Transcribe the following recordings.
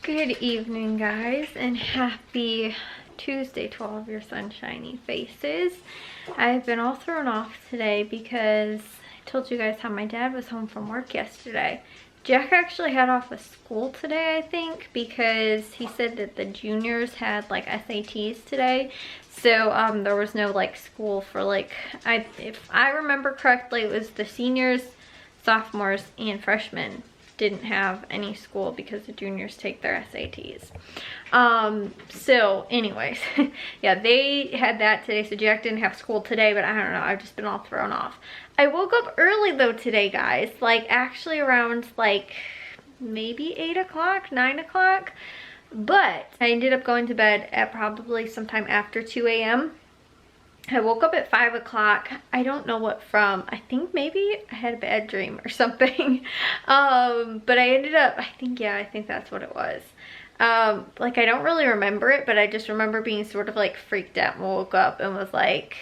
Good evening, guys, and happy Tuesday to all of your sunshiny faces. I've been all thrown off today because I told you guys how my dad was home from work yesterday. Jack actually had off of school today, I think, because he said that the juniors had like SATs today. So there was no like school for like, if I remember correctly, it was the seniors, sophomores, and freshmen didn't have any school because the juniors take their SATs. So anyways, yeah, they had that today, so Jack didn't have school today, but I don't know, I've just been all thrown off. I woke up early though today, guys, like actually around like maybe 8 o'clock, 9 o'clock, but I ended up going to bed at probably sometime after 2 a.m. I woke up at 5 o'clock. I don't know what from. I think maybe I had a bad dream or something. But I ended up, I think that's what it was. Like I don't really remember it, but I just remember being sort of like freaked out and woke up and was like,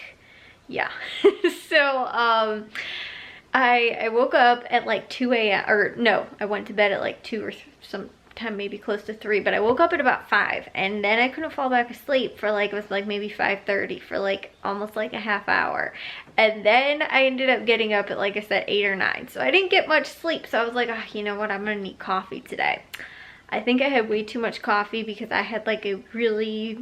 yeah. So I woke up at like 2 a.m. or no, I went to bed at like 2 or some time, maybe close to 3, but I woke up at about 5, and then I couldn't fall back asleep for like, it was like maybe 5:30 for like almost like a half hour, and then I ended up getting up at, like I said, 8 or 9, so I didn't get much sleep. So I was like, oh, you know what, I'm gonna need coffee today. I think I had way too much coffee because I had like a really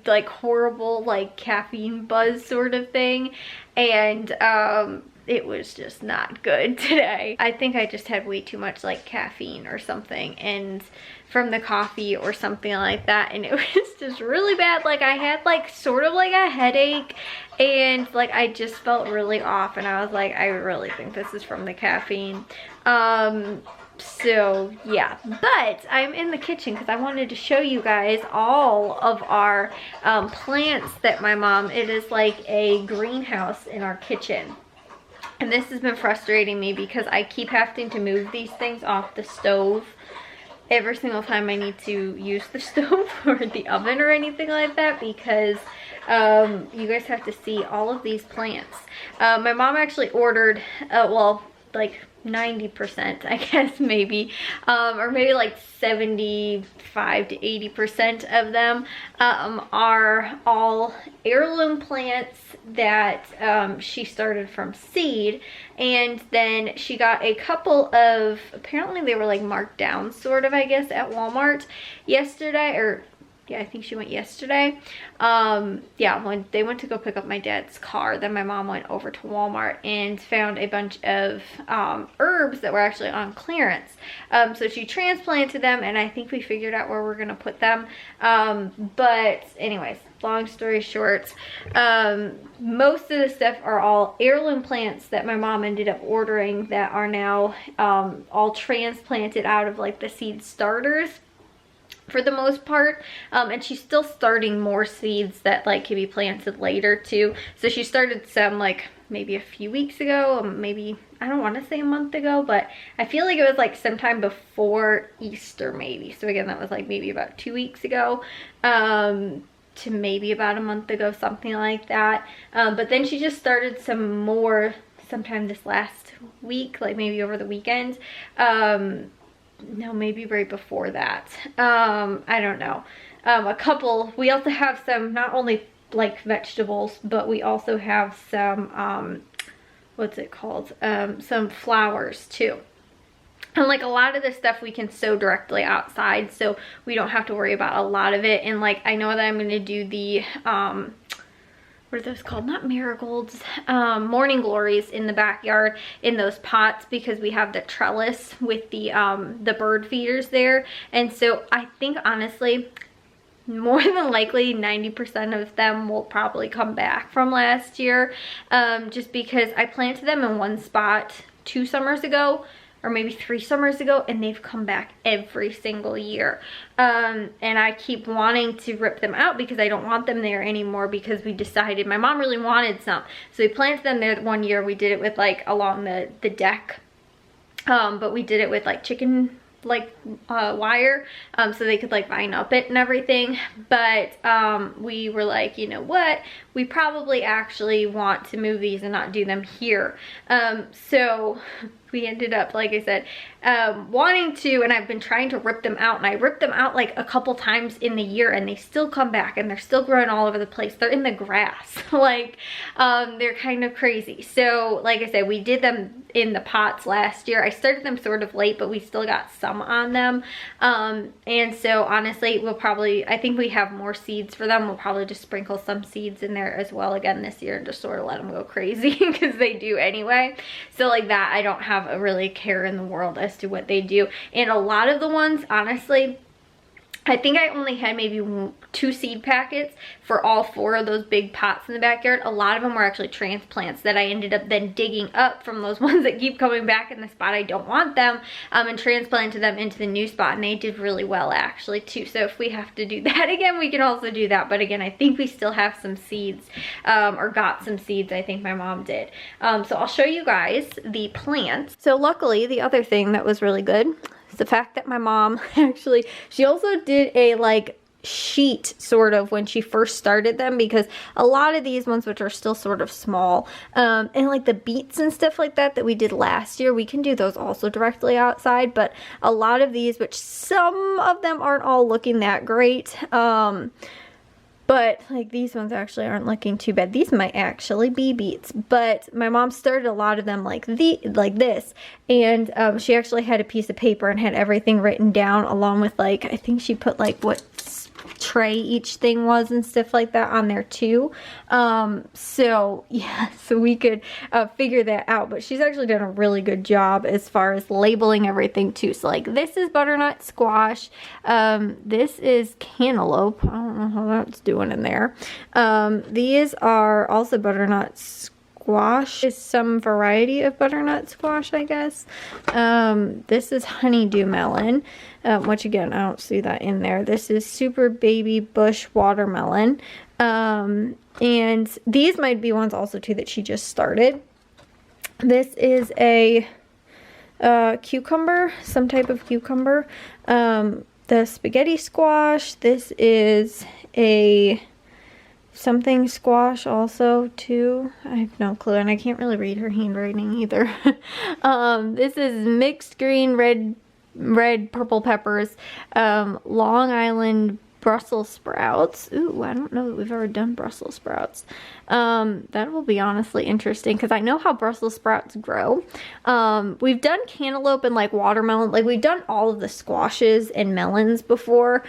like horrible like caffeine buzz sort of thing, and it was just not good today. I think I just had way too much like caffeine or something, and from the coffee or something like that, and it was just really bad. Like I had like sort of like a headache, and like I just felt really off, and I was like, I really think this is from the caffeine. So yeah, but I'm in the kitchen because I wanted to show you guys all of our plants that my mom, it is like a greenhouse in our kitchen. And this has been frustrating me because I keep having to move these things off the stove every single time I need to use the stove or the oven or anything like that, because you guys have to see all of these plants. My mom actually ordered, well, like 90%, I guess, maybe, or maybe like 75 to 80% of them are all heirloom plants that she started from seed, and then she got a couple of, apparently they were like marked down sort of, I guess, at Walmart yesterday, or yeah, I think she went yesterday. Yeah, when they went to go pick up my dad's car, then my mom went over to Walmart and found a bunch of herbs that were actually on clearance. So she transplanted them, and I think we figured out where we're gonna put them. But anyways, long story short, most of the stuff are all heirloom plants that my mom ended up ordering that are now all transplanted out of like the seed starters, for the most part, and she's still starting more seeds that like can be planted later too. So she started some like maybe a few weeks ago, maybe, I don't want to say a month ago, but I feel like it was like sometime before Easter maybe. So again, that was like maybe about 2 weeks ago, to maybe about a month ago, something like that. But then she just started some more sometime this last week, like maybe over the weekend. No, maybe right before that. I don't know. A couple, we also have some, not only like vegetables, but we also have some, what's it called? Some flowers too. And like a lot of this stuff we can sow directly outside, so we don't have to worry about a lot of it. And like, I know that I'm going to do the, what are those called? Not marigolds, morning glories in the backyard in those pots, because we have the trellis with the bird feeders there. And so I think honestly, more than likely 90% of them will probably come back from last year, just because I planted them in one spot 2 summers ago, or maybe 3 summers ago, and they've come back every single year. And I keep wanting to rip them out because I don't want them there anymore, because we decided, my mom really wanted some, so we planted them there one year. We did it with like along the deck, but we did it with like chicken like wire, so they could like vine up it and everything. But we were like, you know what, we probably actually want to move these and not do them here. So we ended up, like I said, wanting to, and I've been trying to rip them out, and I ripped them out like a couple times in the year, and they still come back, and they're still growing all over the place. They're in the grass. Like, they're kind of crazy. So like I said, we did them in the pots last year. I started them sort of late, but we still got some on them. And so honestly, we'll probably, I think we have more seeds for them. We'll probably just sprinkle some seeds in there as well again this year and just sort of let them go crazy because they do anyway. So like that, I don't have a really care in the world as to what they do. And a lot of the ones, honestly, I think I only had maybe 2 seed packets for all 4 of those big pots in the backyard. A lot of them were actually transplants that I ended up then digging up from those ones that keep coming back in the spot I don't want them, and transplanted them into the new spot, and they did really well actually too. So if we have to do that again, we can also do that. But again, I think we still have some seeds, or got some seeds, I think my mom did. So I'll show you guys the plants. So luckily, the other thing that was really good, the fact that my mom actually, she also did a like sheet sort of when she first started them, because a lot of these ones, which are still sort of small, and like the beets and stuff like that we did last year, we can do those also directly outside. But a lot of these, which some of them aren't all looking that great, but like these ones actually aren't looking too bad. These might actually be beets, but my mom started a lot of them like this, and she actually had a piece of paper and had everything written down, along with like, I think she put like what tray each thing was and stuff like that on there too. So yeah, so we could figure that out. But she's actually done a really good job as far as labeling everything too. So like this is butternut squash, this is cantaloupe, I don't know how that's doing in there. These are also butternut squash, is some variety of butternut squash, I guess. This is honeydew melon, which again, I don't see that in there. This is super baby bush watermelon. And these might be ones also too that she just started. This is a cucumber, some type of cucumber. The spaghetti squash, this is a something squash also too. I have no clue, and I can't really read her handwriting either. This is mixed green, red purple peppers, Long Island Brussels sprouts. Ooh, I don't know that we've ever done Brussels sprouts. That will be honestly interesting, because I know how Brussels sprouts grow. We've done cantaloupe and like watermelon, like we've done all of the squashes and melons before.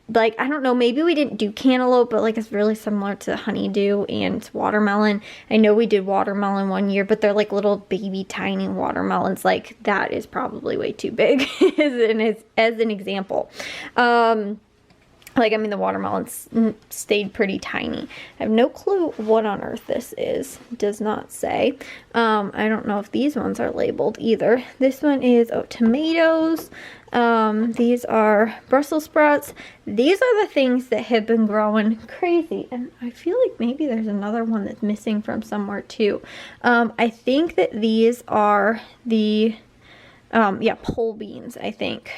Like, I don't know, maybe we didn't do cantaloupe, but like it's really similar to honeydew and watermelon. I know we did watermelon one year, but they're like little baby tiny watermelons. Like that is probably way too big as an example. Like, I mean, the watermelons stayed pretty tiny. I have no clue what on earth this is. It does not say. I don't know if these ones are labeled either. This one is, oh, tomatoes. These are Brussels sprouts. These are the things that have been growing crazy. And I feel like maybe there's another one that's missing from somewhere too. I think that these are the, yeah, pole beans, I think.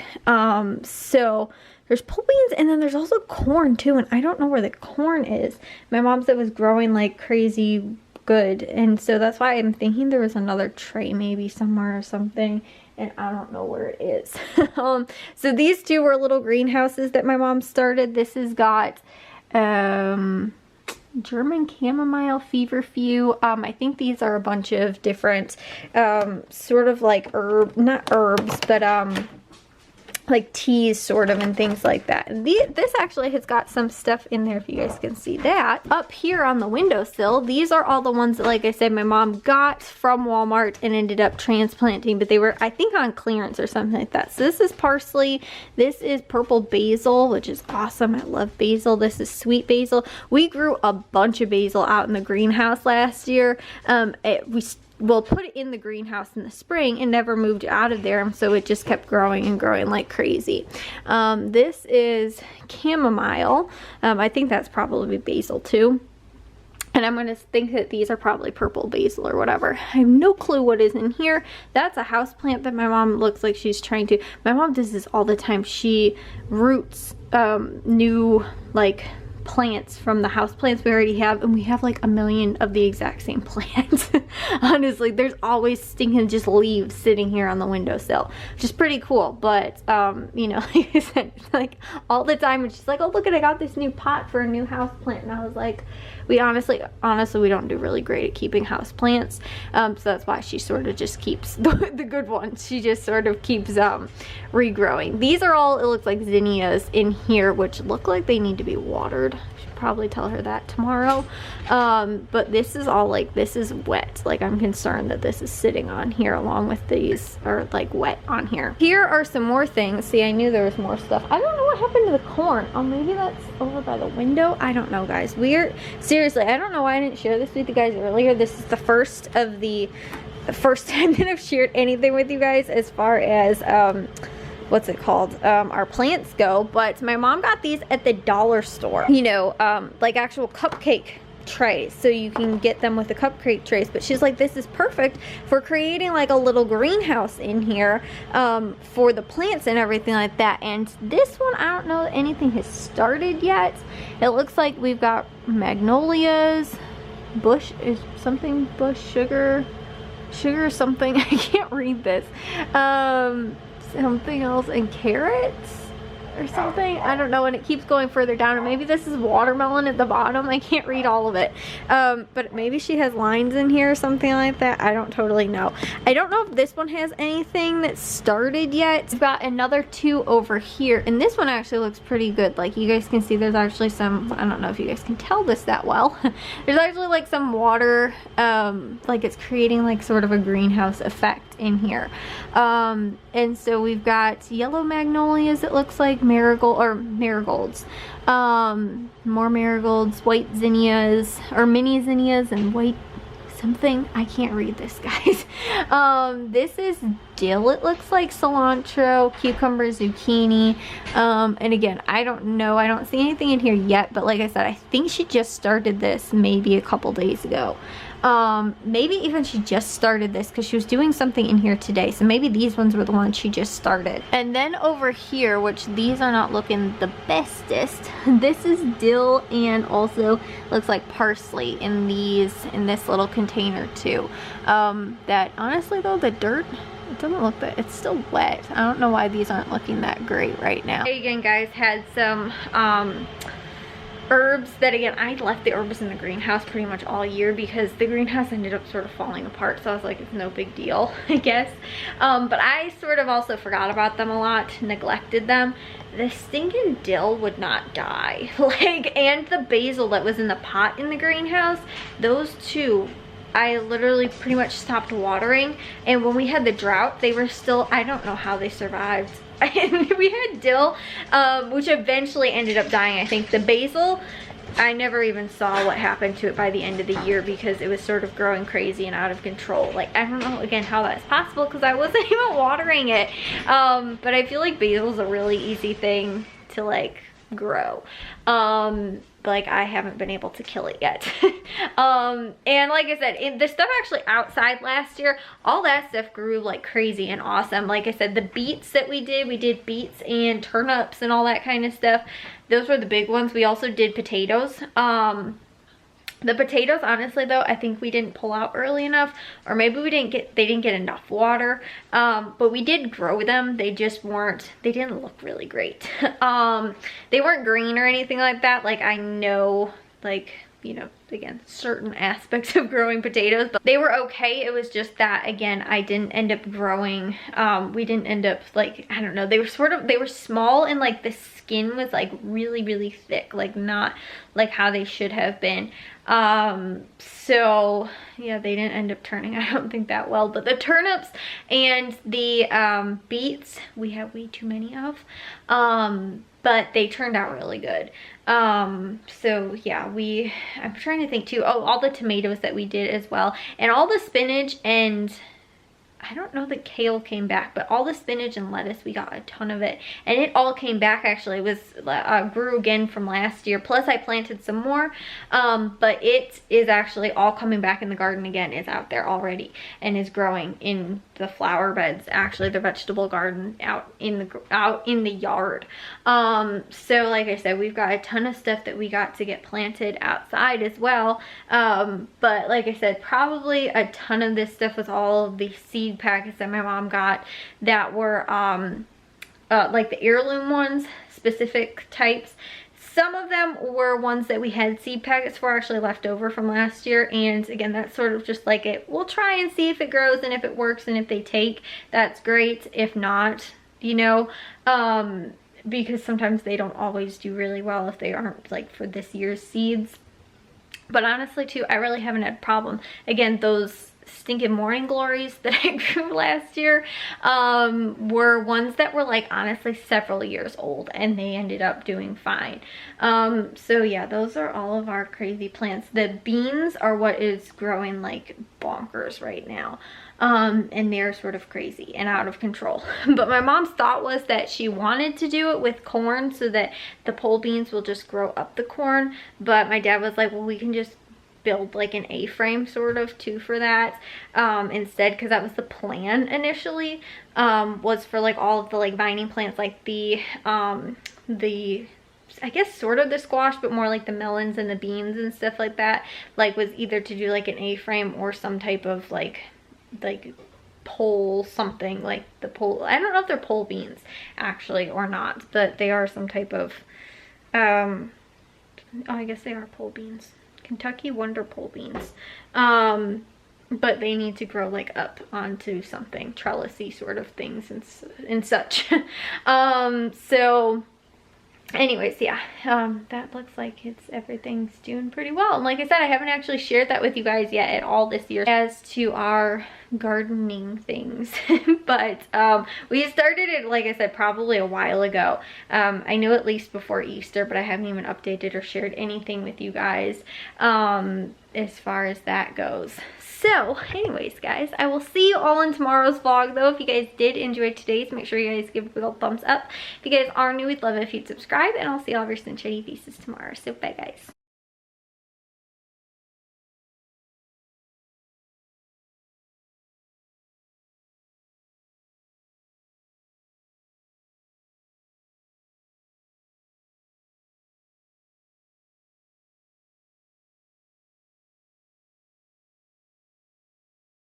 So there's pole beans, and then there's also corn too, and I don't know where the corn is. My mom said it was growing like crazy good, and so that's why I'm thinking there was another tray maybe somewhere or something, and I don't know where it is. So these two were little greenhouses that my mom started. This has got German chamomile feverfew. I think these are a bunch of different sort of like not herbs, but like teas sort of and things like that. And this actually has got some stuff in there, if you guys can see that. Up here on the windowsill, these are all the ones that, like I said, my mom got from Walmart and ended up transplanting, but they were, I think, on clearance or something like that. So this is parsley, this is purple basil, which is awesome. I love basil. This is sweet basil. We grew a bunch of basil out in the greenhouse last year. We'll put it in the greenhouse in the spring and never moved out of there, so it just kept growing and growing like crazy. This is chamomile. I think that's probably basil too. And I'm going to think that these are probably purple basil or whatever. I have no clue what is in here. That's a house plant that my mom looks like she's trying to... My mom does this all the time. She roots new, like, plants from the house plants we already have, and we have like a million of the exact same plant. Honestly, there's always stinking just leaves sitting here on the windowsill, which is pretty cool. But you know, like I said, like all the time it's just like, oh look at, I got this new pot for a new house plant, and I was like, we honestly we don't do really great at keeping house plants, so that's why she sort of just keeps the good ones. She just sort of keeps regrowing. These are all, it looks like, zinnias in here, which look like they need to be watered. I should probably tell her that tomorrow. But this is all like, this is wet. Like, I'm concerned that this is sitting on here along with these are like wet on here. Here are some more things. See, I knew there was more stuff. I don't know what happened to the corn. Oh, maybe that's over by the window. I don't know, guys. Seriously, I don't know why I didn't share this with you guys earlier. This is the first time that I've shared anything with you guys as far as what's it called, our plants go. But my mom got these at the dollar store, you know, like actual cupcake trays, so you can get them with the cupcake trays. But she's like, this is perfect for creating like a little greenhouse in here for the plants and everything like that. And this one, I don't know that anything has started yet. It looks like we've got magnolias, bush sugar something, I can't read this, something else, and carrots or something, I don't know, and it keeps going further down, and maybe this is watermelon at the bottom. I can't read all of it, but maybe she has lines in here or something like that. I don't totally know. I don't know if this one has anything that started yet. We've got another two over here, and this one actually looks pretty good. Like, you guys can see there's actually some, I don't know if you guys can tell this that well, there's actually like some water, like it's creating like sort of a greenhouse effect in here. And so we've got yellow magnolias, it looks like, marigolds, more marigolds, white zinnias, or mini zinnias, and white something, I can't read this, guys. This is dill, it looks like, cilantro, cucumber, zucchini, and again, I don't know, I don't see anything in here yet, but like I said, I think she just started this maybe a couple days ago. Maybe even she just started this because she was doing something in here today, so maybe these ones were the ones she just started. And then over here, which these are not looking the bestest, this is dill, and also looks like parsley in this little container too. That honestly though, the dirt, it doesn't look that, it's still wet. I don't know why these aren't looking that great right now. Again, guys, had some herbs that, again, I left the herbs in the greenhouse pretty much all year because the greenhouse ended up sort of falling apart, so I was like, it's no big deal, I guess. But I sort of also forgot about them a lot, neglected them. The stinking dill would not die, like, and the basil that was in the pot in the greenhouse, those two I literally pretty much stopped watering, and when we had the drought, they were still, I don't know how they survived. And we had dill, which eventually ended up dying. I think the basil, I never even saw what happened to it by the end of the year because it was sort of growing crazy and out of control. Like, I don't know, again, how that's possible because I wasn't even watering it. But I feel like basil's a really easy thing to like grow. Like, I haven't been able to kill it yet. And like I said, the stuff actually outside last year, all that stuff grew like crazy and awesome. Like I said, the beets that we did beets and turnips and all that kind of stuff. Those were the big ones. We also did potatoes. The potatoes, honestly though, I think we didn't pull out early enough, or maybe they didn't get enough water. But we did grow them. They just they didn't look really great. They weren't green or anything like that. Like, I know, like, you know, again, certain aspects of growing potatoes, but they were okay. It was just that, again, I didn't end up growing, we didn't end up, like, I don't know, they were small, and like the skin was like really, really thick, like not like how they should have been. So yeah, they didn't end up turning, I don't think, that well. But the turnips and the beets, we have way too many of, but they turned out really good. So yeah, I'm trying to think too, oh, all the tomatoes that we did as well, and all the spinach and I don't know that kale came back, but all the spinach and lettuce, we got a ton of it. And it all came back actually. It was grew again from last year. Plus I planted some more, but it is actually all coming back in the garden again. It's out there already and is growing in the flower beds, actually the vegetable garden out in the yard. So like I said, we've got a ton of stuff that we got to get planted outside as well. But like I said, probably a ton of this stuff was all of the seed packets that my mom got that were like the heirloom ones, specific types. Some of them were ones that we had seed packets for, actually left over from last year. And again, that's sort of just like it. We'll try and see if it grows and if it works, and if they take, that's great. If not, you know, because sometimes they don't always do really well if they aren't like for this year's seeds. But honestly too, I really haven't had a problem. Again, those stinking morning glories that I grew last year were ones that were like honestly several years old, and they ended up doing fine. So yeah, those are all of our crazy plants. The beans are what is growing like bonkers right now. And they're sort of crazy and out of control. But my mom's thought was that she wanted to do it with corn so that the pole beans will just grow up the corn. But my dad was like, well, we can just build like an A-frame sort of too for that instead, because that was the plan initially, was for like all of the like vining plants, like the I guess sort of the squash, but more like the melons and the beans and stuff like that, like was either to do like an A-frame or some type of like pole something, like the pole, I don't know if they're pole beans actually or not, but they are some type of oh, I guess they are pole beans. Kentucky Wonder pole beans. But they need to grow like up onto something trellisy sort of things and such. So anyways, yeah, that looks like everything's doing pretty well. And like I said, I haven't actually shared that with you guys yet at all this year as to our gardening things. But we started it, like I said, probably a while ago. I know at least before Easter, but I haven't even updated or shared anything with you guys as far as that goes. So anyways, guys, I will see you all in tomorrow's vlog though. If you guys did enjoy today's, make sure you guys give a big old thumbs up. If you guys are new, we'd love it if you'd subscribe, and I'll see all of your sunshiny faces tomorrow. So bye guys.